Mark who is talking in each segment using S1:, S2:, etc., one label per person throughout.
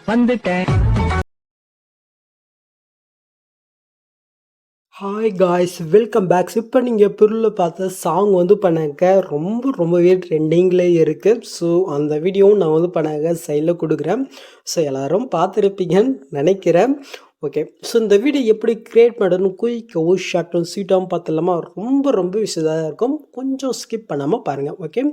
S1: வந்துட்டேன்.
S2: Hi guys, welcome back. இப்போ நீங்கள் பொருளில் பார்த்த சாங் வந்து பண்ணாக்க ரொம்பவே ட்ரெண்டிங்கில் இருக்குது. ஸோ அந்த வீடியோவும் நான் வந்து பண்ணாக்க சைடில் கொடுக்குறேன். ஸோ எல்லோரும் பார்த்துருப்பீங்கன்னு நினைக்கிறேன். ஓகே, ஸோ இந்த வீடியோ எப்படி க்ரியேட் பண்ணணும் குயிக்காகவும் ஷார்ட்டும் ஸ்வீட்டாகவும் பார்த்துலாமா? ரொம்ப விஷயமாக இருக்கும். கொஞ்சம் ஸ்கிப் பண்ணாமல் பாருங்கள். ஓகே,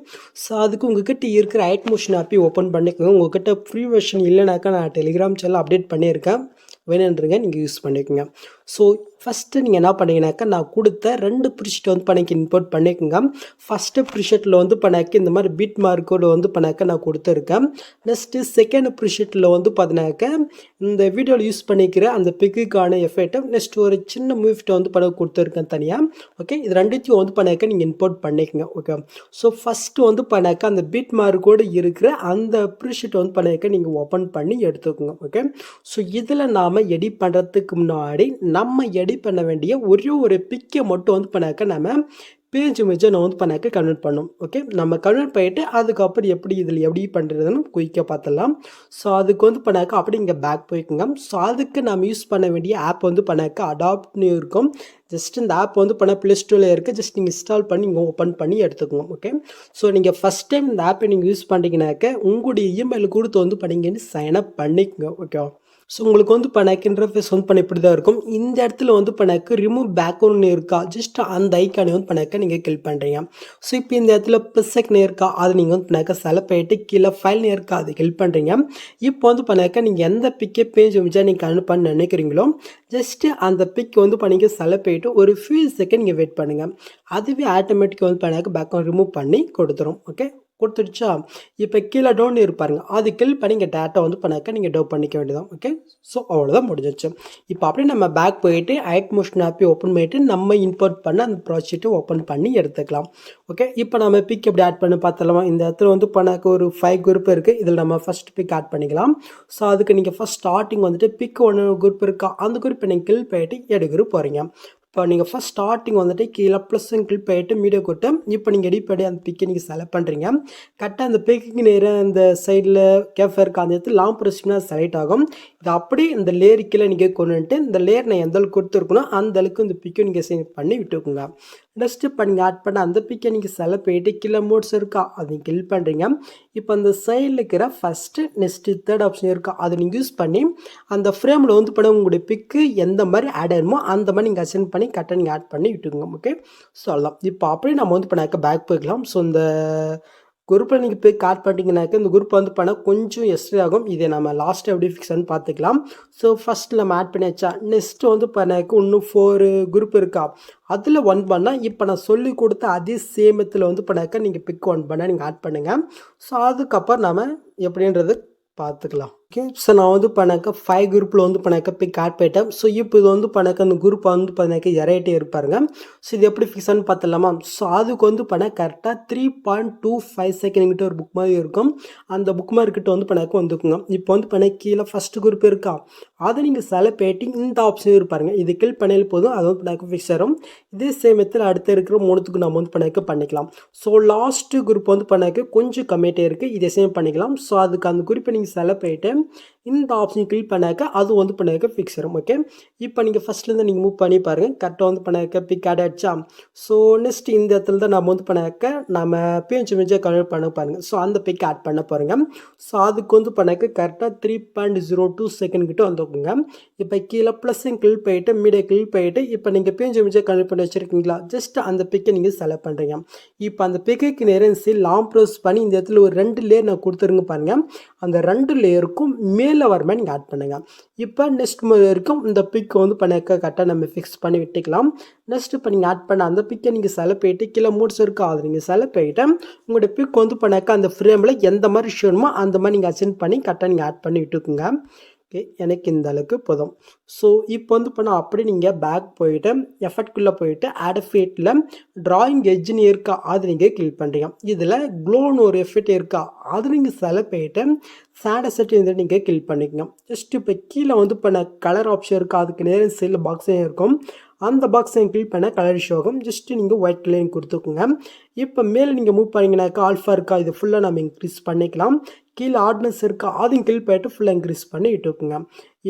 S2: ஸோ அதுக்கு உங்கள்கிட்ட இருக்கிற ஐட் மோஷன் ஆப்பி ஓப்பன் பண்ணிக்கோங்க. உங்கள்கிட்ட ஃப்ரீ வெர்ஷன் இல்லைனாக்கா நான் டெலிகிராம் சேனல் அப்டேட் பண்ணியிருக்கேன், வேணுன்றங்க நீங்கள் யூஸ் பண்ணிக்கோங்க. ஸோ ஃபஸ்ட்டு நீங்கள் என்ன பண்ணிங்கனாக்கா நான் கொடுத்த 2 ப்ரிஷெட் வந்து பண்ணாக்க இம்போர்ட் பண்ணிக்கோங்க. ஃபஸ்ட்டு ப்ரிஷெட்டில் வந்து பண்ணாக்க இந்த மாதிரி பீட் மார்க்கோடு வந்து பண்ணாக்க நான் கொடுத்துருக்கேன். நெக்ஸ்ட்டு செகண்ட் ப்ரிஷெட்டில் வந்து பார்த்தினாக்க இந்த வீடியோவில் யூஸ் பண்ணிக்கிற அந்த பிக்குக்கான எஃபெக்ட்டை நெக்ஸ்ட் ஒரு சின்ன மூவிஃப்ட்டை வந்து பண்ண கொடுத்துருக்கேன் தனியாக. ஓகே, இது ரெண்டுத்தையும் வந்து பண்ணாக்க நீங்கள் இம்போர்ட் பண்ணிக்கோங்க. ஓகே, ஸோ ஃபஸ்ட்டு வந்து பண்ணாக்க அந்த பீட் மார்க்கோடு இருக்கிற அந்த ப்ரிஷெட்டை வந்து பண்ணாக்க நீங்கள் ஓப்பன் பண்ணி எடுத்துக்கோங்க. ஓகே, ஸோ இதில் நாம் எடிட் பண்ணுறதுக்கு முன்னாடி நம்ம எடிட் பண்ண வேண்டிய ஒரு பிக்கை மட்டும் வந்து பண்ணாக்க நம்ம பேஜ் இமேஜை நான் வந்து பண்ணாக்க கன்வெர்ட் பண்ணணும். ஓகே, நம்ம கன்வெர்ட் பண்ணிவிட்டு அதுக்கப்புறம் எப்படி பண்ணுறதுன்னு குயிக்காக பார்த்துடலாம். ஸோ அதுக்கு வந்து பண்ணாக்க அப்படி இங்கே பேக் போய்க்குங்க. ஸோ அதுக்கு நம்ம யூஸ் பண்ண வேண்டிய ஆப் வந்து பண்ணாக்க அடாப்ட்னு இருக்கும். ஜஸ்ட் இந்த ஆப் வந்து பண்ண ப்ளே ஸ்டோரில் இருக்குது. ஜஸ்ட் நீங்கள் இன்ஸ்டால் பண்ணி இங்கே ஓப்பன் பண்ணி எடுத்துக்கோங்க. ஓகே, ஸோ நீங்கள் ஃபஸ்ட் டைம் இந்த ஆப்பை நீங்கள் யூஸ் பண்ணிங்கனாக்க உங்களுடைய இமெயில் கொடுத்து வந்து பண்ணிங்கன்னு சைன் அப் பண்ணிக்கோங்க. ஓகே, ஸோ உங்களுக்கு வந்து பண்ணாக்க இன்டர்ஃபேஸ் வந்து பண்ண இப்படி தான் இருக்கும். இந்த இடத்துல வந்து பண்ணாக்க ரிமூவ் பேக்ரவுண்ட் இருக்கா, ஜஸ்ட் அந்த ஐக்கானை வந்து பண்ணாக்க நீங்கள் கிளிக் பண்ணுறீங்க. ஸோ இப்போ இந்த இடத்துல பிசக்னு இருக்கா, அது நீங்கள் வந்து பண்ணாக்க செலக்ட் பண்ணிட்டு கீழே ஃபைல்னு இருக்கா, அது கிளிக் பண்ணுறீங்க. இப்போ வந்து பண்ணாக்க நீங்கள் எந்த பிக்கை பேஜ் வச்சா நீங்கள் கன்வெர்ட் பண்ண நினைக்கிறீங்களோ ஜஸ்ட்டு அந்த பிக் வந்து பண்ணிக்க செலக்ட் பண்ணிட்டு ஒரு ஃபியூ செகண்ட் நீங்கள் வெயிட் பண்ணுங்கள். அதுவே ஆட்டோமேட்டிக்காக வந்து பண்ணாக்க பேக்ரவுண்ட் ரிமூவ் பண்ணி கொடுத்துரும். ஓகே, கொடுத்துடுச்சா? இப்போ கீழே டவுன் இருப்பாருங்க, அது கிளிக் பண்ணி இங்கே டேட்டா வந்து பண்ணாக்க நீங்கள் டவுன் பண்ணிக்க வேண்டியதான். ஓகே, ஸோ அவ்வளோதான் முடிஞ்சிச்சு. இப்போ அப்படியே நம்ம பேக் போயிட்டு ஐட் மோஷன் ஆப்பி ஓப்பன் பண்ணிவிட்டு நம்ம இம்போர்ட் பண்ண அந்த ப்ராஜெக்ட்டை ஓப்பன் பண்ணி எடுத்துக்கலாம். ஓகே, இப்போ நம்ம பிக் எப்படி ஆட் பண்ணி பார்த்துடலாம். இந்த இடத்துல வந்து பண்ணாக்க ஒரு 5 குரூப் இருக்குது. இதில் நம்ம ஃபஸ்ட் பிக் ஆட் பண்ணிக்கலாம். ஸோ அதுக்கு நீங்கள் ஃபஸ்ட் ஸ்டார்டிங் வந்துட்டு பிக் 1 குரூப் இருக்கா, அந்த குரூப்பை நீங்கள் கிளிக் பண்ணிட்டு எடுக்கிற போகிறீங்க. இப்போ நீங்கள் ஃபஸ்ட் ஸ்டார்டிங் வந்துட்டு கீழே ப்ளஸ்ஸும் கிளிக் பண்ணிட்டு மீடியோ கொடுத்து இப்போ நீங்கள் எடிட் பண்ணி அந்த பிக்கை நீங்கள் செலக்ட் பண்ணுறீங்க. கரெக்டாக அந்த பிக்குக்கு நேராக அந்த சைடில் கேஃப் இருக்க அந்த இடத்துல லாங் ப்ரெஸ்னா செலக்ட் ஆகும். இது அப்படியே இந்த லேயர் கீழே நீங்கள் கொண்டு வந்துட்டு இந்த லேயர் நான் எந்த அளவுக்கு கொடுத்துருக்கணும் அந்த அளவுக்கு இந்த பிக்கை நீங்கள் சேவ் பண்ணி விட்டுக்குங்க. நெக்ஸ்ட்டு இப்போ நீங்கள் ஆட் பண்ண அந்த பிக்கை நீங்கள் செலக்ட் பண்ணிட்டு கீழே மோட்ஸ் இருக்கா, அது நீங்கள் கிளிக் பண்ணுறீங்க. இப்போ அந்த சைடில் இருக்கிற ஃபஸ்ட்டு நெக்ஸ்ட்டு தேர்ட் ஆப்ஷன் இருக்கா, அதை நீங்கள் யூஸ் பண்ணி அந்த ஃப்ரேமில் வந்து பண்ண உங்களுடைய பிக்கு எந்த மாதிரி ஆட் ஆகிடுமோ அந்த மாதிரி நீங்கள் அசென்ட் பண்ணி கரெக்டாக நீங்கள் ஆட் பண்ணி விட்டுக்குங்க. ஓகே, ஸோ அவ்வளோதான். இப்போ அப்படியே நம்ம வந்து பண்ணாக்க பேக் போய்க்கலாம். ஸோ இந்த குரூப்பில் நீங்கள் போய் காட் பண்ணிங்கனாக்க இந்த குரூப் வந்து பண்ணால் கொஞ்சம் எஸ்ட்ரே ஆகும். இதை நம்ம லாஸ்ட்டு எப்படி ஃபிக்ஸ்ன்னு பார்த்துக்கலாம். ஸோ ஃபஸ்ட் நம்ம ஆட் பண்ணியாச்சா, நெக்ஸ்ட்டு வந்து பண்ணாக்க இன்னும் 4 குரூப் இருக்கா, அதில் 1 பண்ணால் இப்போ நான் சொல்லி கொடுத்த அதே சேமத்தில் வந்து பண்ணாக்க நீங்கள் பிக் 1 பண்ணால் நீங்கள் ஆட் பண்ணுங்கள். ஸோ அதுக்கப்புறம் நம்ம எப்படின்றது பார்த்துக்கலாம். ஓகே, ஸோ நான் வந்து பண்ணாக்க 5 குரூப்பில் வந்து பண்ணாக்க பிக் ஆட் பண்ணிட்டேன். ஸோ இப்போ இது வந்து பண்ணாக்க அந்த குரூப்பை வந்து பண்ணாக்க இறையிட்டே இருப்பாருங்க. ஸோ இது எப்படி ஃபிக்ஸ்ன்னு பார்த்துடலாமா? ஸோ அதுக்கு வந்து பண்ண கரெக்டாக 3.25 செகண்ட் கிட்ட ஒரு புக் மாதிரி இருக்கும். அந்த புக் மார்க்கிட்ட வந்து பண்ணாக்க வந்துக்குங்க. இப்போ வந்து பண்ண கீழே ஃபஸ்ட்டு குரூப் இருக்கா, அதை நீங்கள் செலக்ட் பண்ணிட்டு இந்த ஆப்ஷன் இருப்பாருங்க, இது கிளிக் பண்ணாலே போதும், அது வந்து பண்ணாக்க ஃபிக்ஸ் ஆகும். இதே சேமத்தில் அடுத்து இருக்கிற 3த்துக்கு நம்ம வந்து பண்ணாக்க பண்ணிக்கலாம். ஸோ லாஸ்ட்டு குரூப் வந்து பண்ணாக்க கொஞ்சம் கம்மியாகிட்டே இருக்குது, இதை சேம் பண்ணிக்கலாம். ஸோ அதுக்கு அந்த குரூப்பை நீங்கள் செலக்ட் பண்ணிட்டு இந்த ஆப்ஷன் கிளிக் பண்ணாக்க அது வந்து பண்ணாக்க ஃபிக்ஸ் ஆகும். ஓகே, இப்போ நீங்கள் ஃபஸ்ட்லேருந்து நீங்கள் மூவ் பண்ணி பாருங்கள், கரெக்டாக வந்து பண்ணாக்க பிக் ஆட் ஆகிடுச்சா? ஸோ நெக்ஸ்ட் இந்த இடத்துல தான் நம்ம வந்து பண்ணாக்க நம்ம பேஜ் இமேஜை கன்வெர்ட் பண்ண பாருங்கள். ஸோ அந்த பிக் ஆட் பண்ண பாருங்க. ஸோ அதுக்கு வந்து பண்ணாக்க கரெக்டாக 3.02 செகண்ட் கிட்ட வந்துக்குங்க. இப்போ கீழே ப்ளஸ்ஸும் கிளிக் பண்ணிட்டு மீடியா கிளிக் பண்ணிட்டு இப்போ நீங்கள் பேஜ் இமேஜை கன்வெர்ட் பண்ணி வச்சுருக்கீங்களா, ஜஸ்ட் அந்த பிக்கை நீங்கள் செலக்ட் பண்ணுறீங்க. இப்போ அந்த பிக்குக்கு நேரம் லாங் ப்ரெஸ் பண்ணி இந்த இடத்துல ஒரு 2 லேயர் நான் கொடுத்துருங்க பாருங்கள். அந்த 2 லேயருக்கும் மேலே வர மாதிரி நீங்கள் ஆட் பண்ணுங்கள். இப்போ நெக்ஸ்ட் வரைக்கும் இந்த பிக் வந்து பண்ணாக்க கரெக்டாக நம்ம ஃபிக்ஸ் பண்ணி விட்டுக்கலாம். நெக்ஸ்ட் இப்போ நீங்கள் ஆட் பண்ண அந்த பிக்கை நீங்கள் செலக்ட் பண்ணிட்டு கீழே மூட்ஸ் இருக்கா, அதை நீங்கள் செலக்ட் பண்ணிவிட்டு உங்களுடைய பிக் வந்து பண்ணாக்க அந்த ஃப்ரேமில் எந்த மாதிரி வேணுமோ அந்த மாதிரி நீங்கள் அசென்ட் பண்ணி கரெக்டாக நீங்கள் ஆட் பண்ணி விட்டுக்குங்க. ஓகே, எனக்கு இந்த அளவுக்கு போதும். ஸோ இப்போ வந்து பண்ணால் அப்படி நீங்கள் பேக் போயிட்டு எஃபெக்ட்குள்ளே போயிட்டு ஆட் எஃபெக்ட்டில் ட்ராயிங் எட்ஜ்னு இருக்கா, அது நீங்கள் கிளிக் பண்ணுறீங்க. இதில் க்ளோன்னு ஒரு எஃபெக்ட் இருக்கா, அது நீங்கள் செலக்ட் பண்ணிட்டு சேட் எஃபெக்ட் வந்து நீங்கள் கிளிக் பண்ணிக்கோங்க. ஜஸ்ட் இப்போ கீழே வந்து பண்ண கலர் ஆப்ஷன் இருக்கா, அதுக்கு நேரம் சைடில் பாக்ஸே இருக்கும், அந்த பாக்ஸை கிளிக் பண்ண கலர் ஷோ ஆகும். ஜஸ்ட்டு நீங்கள் ஒயிட் கலர் கொடுத்துக்கோங்க. இப்போ மேலே நீங்கள் மூவ் பண்ணிங்கனாக்கா ஆல்ஃபா இருக்கா, இது ஃபுல்லாக நம்ம இன்க்ரீஸ் பண்ணிக்கலாம். கீழே ஆர்டினன்ஸ் இருக்கா, அதையும் கீழ் போயிட்டு ஃபுல்லாக இன்க்ரீஸ் பண்ணி இட்டுக்குங்க.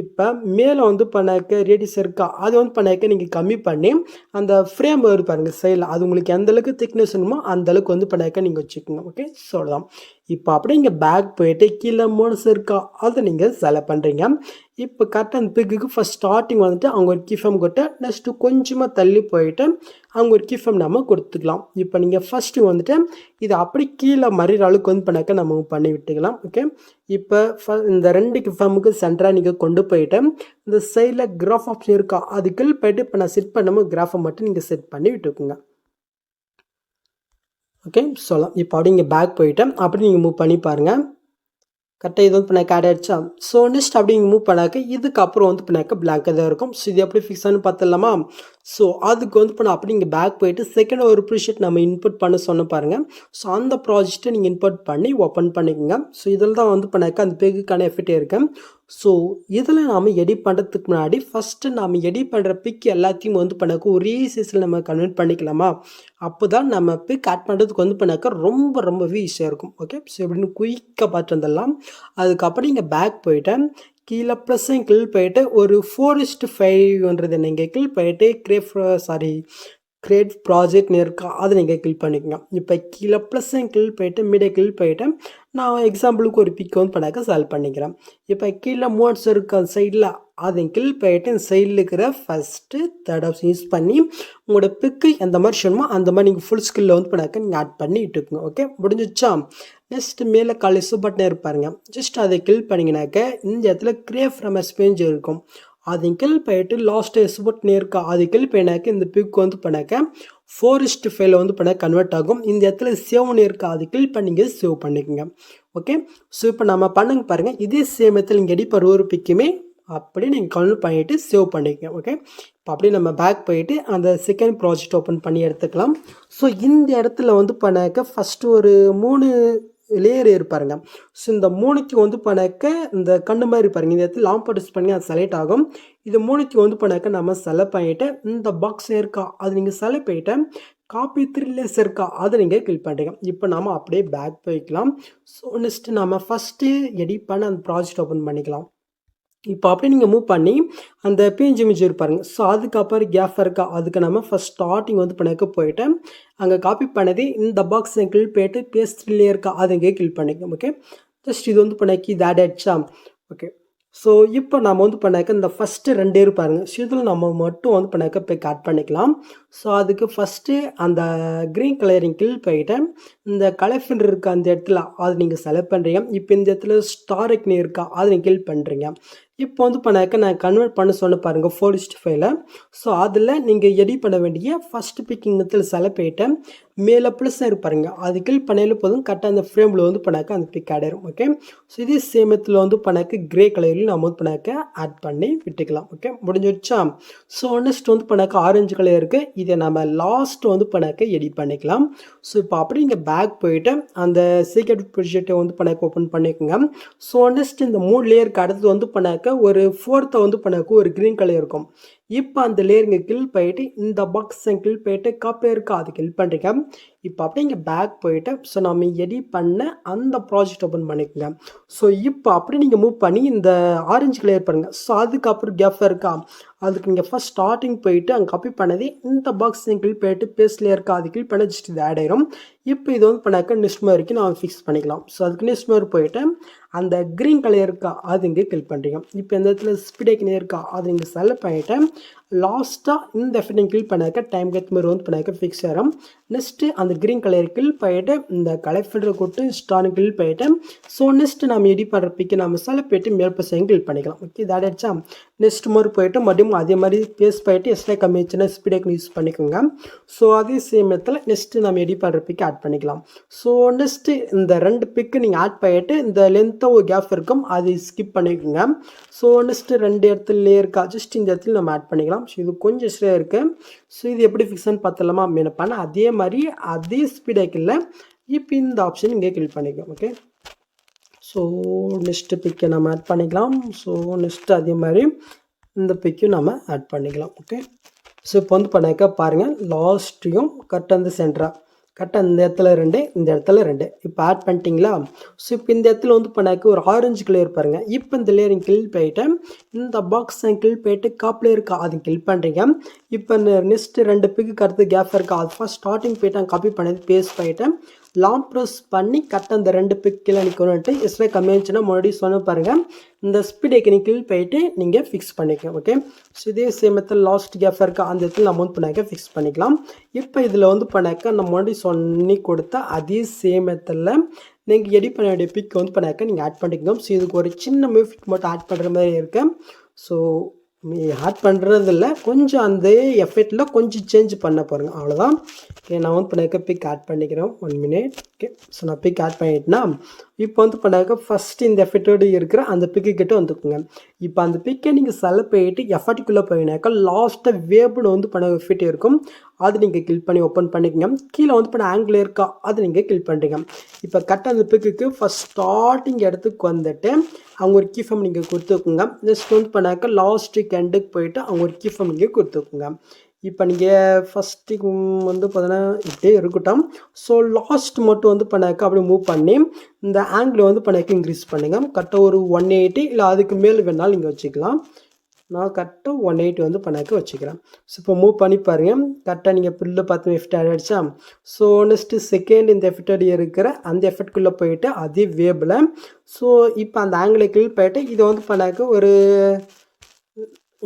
S2: இப்போ மேலே வந்து பண்ணாக்க ரேடியஸ் இருக்கா, அது வந்து பண்ணாக்க நீங்கள் கம்மி பண்ணி அந்த ஃப்ரேம் வரும் பாருங்கள் சைடில், அது உங்களுக்கு எந்த அளவுக்கு திக்னஸ் வேணுமோ அந்த அளவுக்கு வந்து பண்ணாக்க நீங்கள் வச்சுக்கோங்க. ஓகே, ஸோ அவ்வளோதான். இப்போ அப்படியே இங்கே பேக் போயிட்டு கீழே மோனஸ் இருக்கா, அதை நீங்கள் செலக்ட் பண்ணுறீங்க. இப்போ கரெக்டாக அந்த பிக்குக்கு ஃபஸ்ட் ஸ்டார்டிங் வந்துட்டு அவங்க ஒரு கீஃபம் கொடுத்து நெக்ஸ்ட்டு கொஞ்சமாக தள்ளி போயிட்டு அவங்க ஒரு கீஃபம் நம்ம கொடுத்துக்கலாம். இப்போ நீங்கள் ஃபஸ்ட்டு வந்துட்டு இதை அப்படி கீழே மறிகிற அளவுக்கு வந்து பண்ணாக்க நம்ம பண்ணி விட்டுக்கலாம். ஓகே, இப்போ இந்த 2 கீஃபமுக்கு சென்டராக நீங்கள் கொண்டு போயிட்டு இந்த சைடில் கிராஃப் ஆப்ஷன் இருக்கா, அதுக்குள் போயிட்டு இப்போ நான் செட் பண்ணும்போது கிராஃபை மட்டும் நீங்கள் செட் பண்ணி விட்டுக்குங்க. ஓகே, சொல்லலாம். இப்போ அப்படி இங்கே பேக் போயிட்டு அப்படி நீங்கள் மூவ் பண்ணி பாருங்கள். கரெக்டாக இது வந்து பண்ணாக்க ஆட் ஆகிடுச்சா. ஸோ நெக்ஸ்ட் அப்படி இங்கே மூவ் பண்ணாக்க இதுக்கப்புறம் வந்து பண்ணாக்க பிளாங்காக தான் இருக்கும். ஸோ இது எப்படி ஃபிக்ஸ் ஆனு பார்த்துடலாமா. ஸோ அதுக்கு வந்து பண்ண அப்படி இங்கே பேக் போயிட்டு செகண்ட் ஒரு ப்ரீஷீட் நம்ம இன்புட் பண்ண சொன்ன பாருங்கள். ஸோ அந்த ப்ராஜெக்ட்டை நீங்கள் இன்புட் பண்ணி ஓப்பன் பண்ணிக்கோங்க. ஸோ இதில் தான் வந்து பண்ணாக்க அந்த பேக்குக்கான எஃபெக்ட் இருக்குது. ஸோ இதில் நாம் எடிட் பண்ணுறதுக்கு முன்னாடி ஃபஸ்ட்டு நாம் எடிட் பண்ணுற பிக் எல்லாத்தையும் வந்து பண்ணாக்க ஒரே சைஸில் நம்ம கன்வெர்ட் பண்ணிக்கலாமா. அப்போ தான் நம்ம பிக் ஆட் பண்ணுறதுக்கு வந்து பண்ணாக்க ரொம்பவே ஈஸியாக இருக்கும். ஓகே, ஸோ எப்படின்னு குயிக்காக பார்த்து வந்துடலாம். அதுக்கப்புறம் இங்கே பேக் போயிட்டேன் கீழே ப்ளஸ்ஸையும் கீழ் போயிட்டு ஒரு 4:5 நீங்கள் கீழ் போயிட்டு கிரியேட் ப்ராஜெக்ட்னு இருக்கா, அதை நீங்கள் கிளிக் பண்ணிக்கோங்க. இப்போ கீழே ப்ளஸ்ஸையும் கீழ் போயிட்டு மீடியா கீழ் போயிட்டு நான் எக்ஸாம்பிளுக்கு ஒரு பிக் வந்து பண்ணாக்க செலக்ட் பண்ணிக்கிறேன். இப்போ கீழே மோட்ஸ் இருக்க சைடில் அதை கீழ் போயிட்டு இந்த சைடில் இருக்கிற ஃபஸ்ட்டு தேர்ட் ஆப்ஷன் யூஸ் பண்ணி உங்களோட பிக்கு எந்த மாதிரி சொல்லணுமோ அந்த மாதிரி நீங்கள் ஃபுல் ஸ்கில்லில் வந்து பண்ணாக்க நீங்கள் ஆட் பண்ணி இட்டுக்குங்க. ஓகே, முடிஞ்சிச்சா. நெக்ஸ்ட் மேலே காலேஜ் பட்டன் இருப்பாருங்க, ஜஸ்ட் அதை கிளிக் பண்ணிங்கனாக்க இந்த இடத்துல கிரியேட் ஃப்ரம் பேஜ் இருக்கும். அது கீழ் போயிட்டு லாஸ்ட் எஸ்போர்ட் இருக்கா, அது கீழ் போயினாக்க இந்த பிக் வந்து பண்ணாக்க 4:5 வந்து பண்ண கன்வெர்ட் ஆகும். இந்த இடத்துல சேவ்னு இருக்கா, அது கீழ் பண்ணிங்க சேவ் பண்ணிக்கோங்க. ஓகே, ஸோ இப்போ நம்ம பண்ணுங்க பாருங்கள். இதே சேம் இடத்துல இங்கே எடிட் பண்ணுற ஒரு பிக்குமே அப்படியே நீங்கள் கன்வெர்ட் பண்ணிவிட்டு சேவ் பண்ணிக்கோங்க. ஓகே, இப்போ அப்படியே நம்ம பேக் போயிட்டு அந்த செகண்ட் ப்ராஜெக்ட் ஓப்பன் பண்ணி எடுத்துக்கலாம். ஸோ இந்த இடத்துல வந்து பண்ணாக்க ஃபஸ்ட்டு ஒரு 3 லேயர் இருப்பாருங்க. ஸோ இந்த 3க்கு வந்து பண்ணாக்க இந்த கண்ணு மாதிரி இருப்பாருங்க, இந்த இடத்துல லாங் ப்ரெஸ் பண்ணி அது செலக்ட் ஆகும். இது 3க்கு வந்து பண்ணாக்க நம்ம செலக்ட் பண்ணிவிட்டு இந்த பாக்ஸ் இருக்கா, அது நீங்கள் செலக்ட் பண்ணிவிட்டு காப்பி 3 லேயர்ஸ் இருக்கா, அதை நீங்கள் கிளிக் பண்ணுறீங்க. இப்போ நம்ம அப்படியே பேக் போய்க்கலாம். ஸோ நெக்ஸ்ட்டு நம்ம ஃபஸ்ட்டு எடிட் பண்ண அந்த ப்ராஜெக்ட் ஓப்பன் பண்ணிக்கலாம். இப்போ அப்படியே நீங்கள் மூவ் பண்ணி அந்த பிஎன்ஜி இமேஜ் இருப்பாருங்க. ஸோ அதுக்கப்புறம் கேப் இருக்கா, அதுக்கு நம்ம ஃபஸ்ட் ஸ்டார்டிங் வந்து பண்ணாக்க போயிட்டு அங்கே காப்பி பண்ணது இந்த பாக்ஸ் கிளிக் போயிட்டு பேஸ்ட்ரிலே இருக்கா, அதை இங்கே கிளிக் பண்ணிக்கோங்க. ஓகே, ஜஸ்ட் இது வந்து பண்ணாக்கி இது ஆட் ஆகிடுச்சா. ஓகே, ஸோ இப்போ நம்ம வந்து பண்ணாக்க இந்த ஃபஸ்ட்டு 2 இருப்பாருங்க. ஸோ இதில் நம்ம மட்டும் வந்து பண்ணாக்க போய் ஆட் பண்ணிக்கலாம். ஸோ அதுக்கு ஃபஸ்ட்டு அந்த க்ரீன் கலரிங் கிளிக் போயிட்டு இந்த கலர் ஃபில்டர் இருக்க அந்த இடத்துல அது நீங்கள் செலக்ட் பண்ணுறீங்க. இப்போ இந்த இடத்துல ஸ்டாரிக்னு இருக்கா, அதை நீங்கள் கிளிக் பண்ணுறீங்க. இப்போ வந்து பண்ணாக்க நான் கன்வெர்ட் பண்ண சொன்ன பாருங்கள் 4:5. ஸோ அதில் நீங்கள் எடிட் பண்ண வேண்டிய ஃபஸ்ட்டு பிக்கிங் மெத்தில் செலக்ட் பண்ணிவிட்டு மேலே ப்ளஸ் இருப்பாருங்க, அது கிளிக் பண்ணாலும் போதும் கரெக்டாக அந்த ஃப்ரேமில் வந்து பண்ணாக்க அந்த பிக் ஆட் ஆயிரும். ஓகே, ஸோ இதே சேமத்தில் வந்து பண்ணாக்க கிரே கலரில் நம்ம வந்து பண்ணாக்க ஆட் பண்ணி விட்டுக்கலாம். ஓகே, முடிஞ்சிடுச்சா. ஸோ நெக்ஸ்ட் வந்து பண்ணாக்க ஆரஞ்சு கலர் இருக்குது, இதை நம்ம லாஸ்ட் வந்து பண்ணாக்க எடிட் பண்ணிக்கலாம். ஸோ இப்போ அப்படி இங்கே பேக் போயிட்டு அந்த சீக்ரெட் ப்ரொஜெக்டை வந்து பண்ணாக்க ஓப்பன் பண்ணிக்கோங்க. ஸோ நெக்ஸ்ட் இந்த 3 லேயருக்கு அடுத்தது வந்து பண்ணாக்க ஒரு 4th வந்து பண்ணாக்க ஒரு க்ரீன் கலர் இருக்கும். இப்போ அந்த லேயருங்க கிளிக் போயிட்டு இந்த பாக்ஸ் கிளிக் போயிட்டு காப்பி இருக்கா, அது கிளிக் பண்ணுறீங்க. இப்போ அப்படியே இங்கே பேக் போயிட்டு ஸோ நம்ம எடிட் பண்ண அந்த ப்ராஜெக்ட் ஓப்பன் பண்ணிக்கோங்க. ஸோ இப்போ அப்படி நீங்கள் மூவ் பண்ணி இந்த ஆரஞ்சு கலர் பாருங்கள். ஸோ அதுக்கப்புறம் கேப் இருக்கா, அதுக்கு நீங்கள் ஃபஸ்ட் ஸ்டார்டிங் போயிட்டு அங்கே காப்பி பண்ணது இந்த பாக்ஸ் கிளிக் போயிட்டு பேஸ்ட்லேயே இருக்கா, அது கிளிக் பண்ண ஜஸ்ட் இது ஆட் ஆயிரும். இப்போ இது வந்து பண்ணாக்க நெக்ஸ்ட் வரைக்கும் நான் ஃபிக்ஸ் பண்ணிக்கலாம். ஸோ அதுக்கு நெக்ஸ்ட் மாதிரி போயிட்டு அந்த க்ரீன் கலர் இருக்கா, அது இங்கே கிளிக் பண்ணுறீங்க. இப்போ இந்த இடத்துல ஸ்பீடேக்னே இருக்கா, அது இங்கே செலக்ட் பண்ணிவிட்டு லாஸ்ட்டாக இந்த எஃபெக்ட் கிளிக் பண்ணாக்க டைம் கட் மாதிரி வந்து பண்ணாக்க ஃபிக்ஸ் ஆகிடும். நெக்ஸ்ட்டு அந்த க்ரீன் கலர் கிளிக் போயிட்டு இந்த கலர் ஃபில்டரை கொடுத்து ஸ்டார் கிளிக் போயிட்டு ஸோ நெக்ஸ்ட்டு நம்ம எடிட் பண்ணுற பிக்கு நம்ம செலக்ட் போயிட்டு மேல் பசங்க கிளிக் பண்ணிக்கலாம். ஓகே, இது ஆகிடுச்சா. நெக்ஸ்ட் மாதிரி போயிட்டு மறுபடியும் அதே மாதிரி பேஸ்ட் போயிட்டு எக்ஸ்ட்ரா கம்மிச்சுன்னா ஸ்பீடேக்னு யூஸ் பண்ணிக்கோங்க. ஸோ அதே சேம் இடத்துல நெக்ஸ்ட்டு நம்ம எடிட் பண்ணுற பிக்கு ஆட் பண்ணிக்கலாம். ஸோ நெக்ஸ்ட்டு இந்த 2 பிக்கு நீங்கள் ஆட் பண்ணிட்டு இந்த லென்த்தாக ஒரு கேப் இருக்கும், அது ஸ்கிப் பண்ணிக்கோங்க. ஸோ நெக்ஸ்ட்டு 2 இடத்துல இருக்கா, ஜஸ்ட் இந்த இடத்துல நம்ம ஆட் பண்ணிக்கலாம். ஸோ இது கொஞ்சம் எக்ஸ்ட்ரா இருக்குது. ஸோ இது எப்படி ஃபிக்ஸ்ன்னு பார்த்தலாமா. என்ன பண்ண அதே மாதிரி அதே ஸ்பீடேக்கில் இப்போ இந்த ஆப்ஷன் இங்கே கிளிக் பண்ணிக்கலாம். ஓகே, ஸோ நெக்ஸ்ட்டு பிக்கை நம்ம ஆட் பண்ணிக்கலாம். ஸோ நெக்ஸ்ட்டு அதே மாதிரி இந்த பிக்கையும் நம்ம ஆட் பண்ணிக்கலாம். ஓகே, ஸோ இப்போ வந்து பண்ணாக்க பாருங்கள் லாஸ்ட்டையும் கரெக்டாக வந்து சென்டராக கரெக்டாக இந்த இடத்துல 2 இந்த இடத்துல 2 இப்போ ஆட் பண்ணிட்டீங்களா? ஸோ இப்போ இந்த இடத்துல வந்து பண்ணாக்க ஒரு ஆரஞ்சு கலர் பாருங்க. இப்போ இந்த லேயரிங் கில் போயிட்டு இந்த பாக்ஸை கில் போயிட்டு காப்பில் இருக்கா அது கில் பண்ணுறீங்க. இப்போ நெக்ஸ்ட் 2 பிக்கு அடுத்து கேப் இருக்கா அது ஃபர்ஸ்ட் ஸ்டார்டிங் போயிட்டு காப்பி பண்ணது பேஸ்ட் பண்ணிவிட்டு லாங் ப்ரெஸ் பண்ணி கரெக்டாக அந்த 2 பிக் கீழே நிற்கணுன்ட்டு எக்ஸ்ட்ரா கம்மி ஆச்சுன்னா மறுபடியும் சொன்ன பாருங்கள் இந்த ஸ்பீட் ஐக்கனிக்கில் போயிட்டு நீங்கள் ஃபிக்ஸ் பண்ணிக்கலாம். ஓகே, ஸோ இதே சேம் மெத்தட் லாஸ்ட் கேப் இருக்கா அந்த இடத்துல நம்ம வந்து பண்ணாக்க ஃபிக்ஸ் பண்ணிக்கலாம். இப்போ இதில் வந்து பண்ணாக்க நம்ம மறுபடியும் சொல்லி கொடுத்தா அதே சேம் மெத்தடில் நீங்கள் எடிட் பண்ண வேண்டிய பிக் வந்து பண்ணாக்க நீங்கள் ஆட் பண்ணிக்கணும். ஸோ இதுக்கு ஒரு சின்ன மியூசிக் மட்டும் ஆட் பண்ணுற மாதிரி இருக்கு. ஸோ ஆட் பண்ணுறதில்ல கொஞ்சம் அந்த எஃபெக்டில் கொஞ்சம் சேஞ்ச் பண்ண பாருங்கள் அவ்வளோதான். ஓகே, நான் வந்து பண்ணாக்க பிக் ஆட் பண்ணிக்கிறேன் 1 மினிட். ஓகே, ஸோ நான் பிக் ஆட் பண்ணிட்டேன்னா இப்போ வந்து பண்ணாக்க ஃபஸ்ட்டு இந்த எஃபெக்டோடு இருக்கிற அந்த பிக்கு கிட்ட வந்துக்குங்க. இப்போ அந்த பிக்கை நீங்கள் செலக்ட் பண்ணிட்டு எஃபெக்ட்டுக்குள்ளே போயினாக்கா லாஸ்ட்டாக வேப்னு வந்து பண்ண எஃபெக்ட் இருக்கும் அது நீங்கள் கிளிக் பண்ணி ஓப்பன் பண்ணிக்கங்க. கீழே வந்து பண்ண ஆங்கிள் இருக்கா அது நீங்கள் கிளிக் பண்ணுறீங்க. இப்போ கரெக்டாக அந்த பிக்குக்கு ஃபஸ்ட் ஸ்டார்டிங் இடத்துக்கு வந்துட்டு அவங்க ஒரு கீஃபம் நீங்கள் கொடுத்துக்குங்க. நெக்ஸ்ட் வந்து பண்ணாக்க லாஸ்ட்டுக்கு எண்டுக்கு போயிட்டு அவங்க ஒரு கீஃபம் நீங்கள் கொடுத்துக்குங்க. இப்போ நீங்கள் ஃபஸ்ட்டு வந்து பார்த்தீங்கன்னா இப்படியே இருக்கட்டும். ஸோ லாஸ்ட் மட்டும் வந்து பண்ணாக்க அப்படியே மூவ் பண்ணி இந்த ஆங்கிள் வந்து பண்ணாக்க இன்க்ரீஸ் பண்ணுங்கள். கரெக்டாக ஒரு 180 இல்லை அதுக்கு மேலே வேணாலும் நீங்கள் வச்சுக்கலாம். நான் கரெக்டாக 180 வந்து பண்ணாக்க வச்சுக்கிறேன். ஸோ இப்போ மூவ் பண்ணி பாருங்கள் கரெக்டாக நீங்கள் புல்ல பார்த்து எஃபெக்ட் ஆகிடுச்சா? ஸோ நெக்ஸ்ட்டு செகண்ட் இந்த எஃபெக்ட் இருக்கிற அந்த எஃபெக்ட்குள்ளே போயிட்டு அதே வேபில் ஸோ இப்போ அந்த ஆங்கிளை கிளிக் போயிட்டு இதை வந்து பண்ணாக்க ஒரு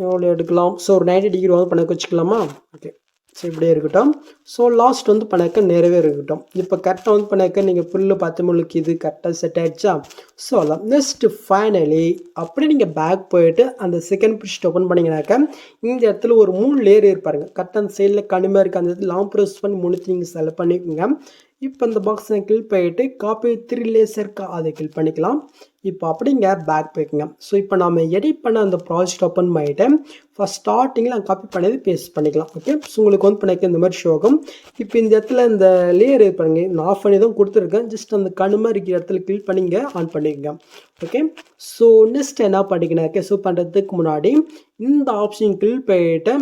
S2: எவ்வளோ எடுக்கலாம்? ஸோ ஒரு 90 டிகிரி வந்து பண்ணாக்க வச்சுக்கலாமா? ஓகே, ஸோ இப்படியே இருக்கட்டும். ஸோ லாஸ்ட் வந்து பண்ணாக்க நிறைவே இருக்கட்டும். இப்போ கரெக்டாக வந்து பண்ணாக்க நீங்கள் புல்லு பார்த்து உங்களுக்கு இது கரெக்டாக செட் ஆகிடுச்சா? ஸோ அதான் நெக்ஸ்ட்டு ஃபைனலி அப்படியே நீங்கள் பேக் போயிட்டு அந்த செகண்ட் பிரிஸ்ட் ஓப்பன் பண்ணிங்கனாக்கா இந்த இடத்துல ஒரு 3 லேயர் இருப்பாருங்க. கரெக்டாக அந்த சைடில் கனிமாக இருக்குது அந்த இடத்துல லாங் ப்ரெஸ் பண்ணி 3 நீங்கள் செலக்ட் பண்ணிக்கோங்க. இப்போ இந்த பாக்ஸை கிளிக் பண்ணிட்டு காப்பி 3 லேயர்ஸ் இருக்கா அதை கிளிக் பண்ணிக்கலாம். இப்போ அப்படிங்க பேக் போய்க்குங்க. ஸோ இப்போ நம்ம எடிட் பண்ண அந்த ப்ராஜெக்ட் ஓப்பன் பண்ணிவிட்டு ஃபஸ்ட் ஸ்டார்டிங்கில் நான் காப்பி பண்ணது பேஸ்ட் பண்ணிக்கலாம். ஓகே, ஸோ உங்களுக்கு வந்து பண்ணிக்க இந்த மாதிரி ஷோ ஆகும். இப்போ இந்த இடத்துல இந்த லேயர் இருப்பாருங்க நான் ஆஃப் பண்ணி தான் கொடுத்துருக்கேன். ஜஸ்ட் அந்த கணுமா இருக்கிற இடத்துல கிளிக் பண்ணி இங்கே ஆன் பண்ணிக்கோங்க. ஓகே, ஸோ நெக்ஸ்ட் என்ன பண்ணிக்கனாக்கே ஸோ பண்ணுறதுக்கு முன்னாடி இந்த ஆப்ஷன் கிளிக் பண்ணிவிட்டு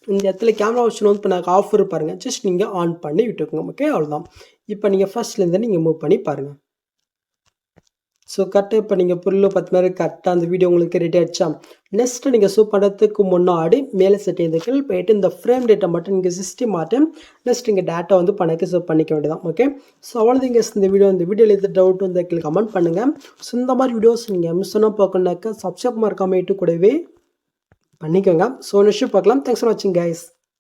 S2: இந்த இடத்துல கேமரா ஆப்ஷன் வந்து இப்போ நான் ஆஃப் இருப்பாருங்க ஜஸ்ட் நீங்கள் ஆன் பண்ணி விட்டுக்கோங்க. ஓகே, அவ்வளோதான். இப்போ நீங்கள் ஃபஸ்ட்லேருந்து நீங்கள் மூவ் பண்ணி பாருங்கள். ஸோ கரெக்டாக இப்போ நீங்கள் பொருள் 10 மாதிரி கரெக்டாக அந்த வீடியோ உங்களுக்கு ரெடி ஆகிடுச்சா? நெக்ஸ்ட்டு நீங்கள் ஷூ பண்ணுறதுக்கு முன்னாடி மேலே செட்டிங்ஸுக்கு போயிட்டு இந்த ஃப்ரேம் டேட்டா மட்டும் நீங்கள் 60 மாட்டேன். நெக்ஸ்ட் இங்கே டேட்டா வந்து பண்ணக்கு ஷூ பண்ணிக்க வேண்டியதான். ஓகே, ஸோ அவ்வளோதான் இந்த வீடியோவில் எது டவுட் வந்து கமெண்ட் பண்ணுங்கள். ஸோ இந்த மாதிரி வீடியோஸ் நீங்கள் மிஸ் பண்ணால் பார்க்கணுன்னாக்கா சப்ஸ்கிரைப் மறக்காம கூடவே பண்ணிக்கோங்க. ஸோ நெக்ஸ்ட் பார்க்கலாம். தேங்க்ஸ் ஃபார் வாட்சிங் கைஸ்.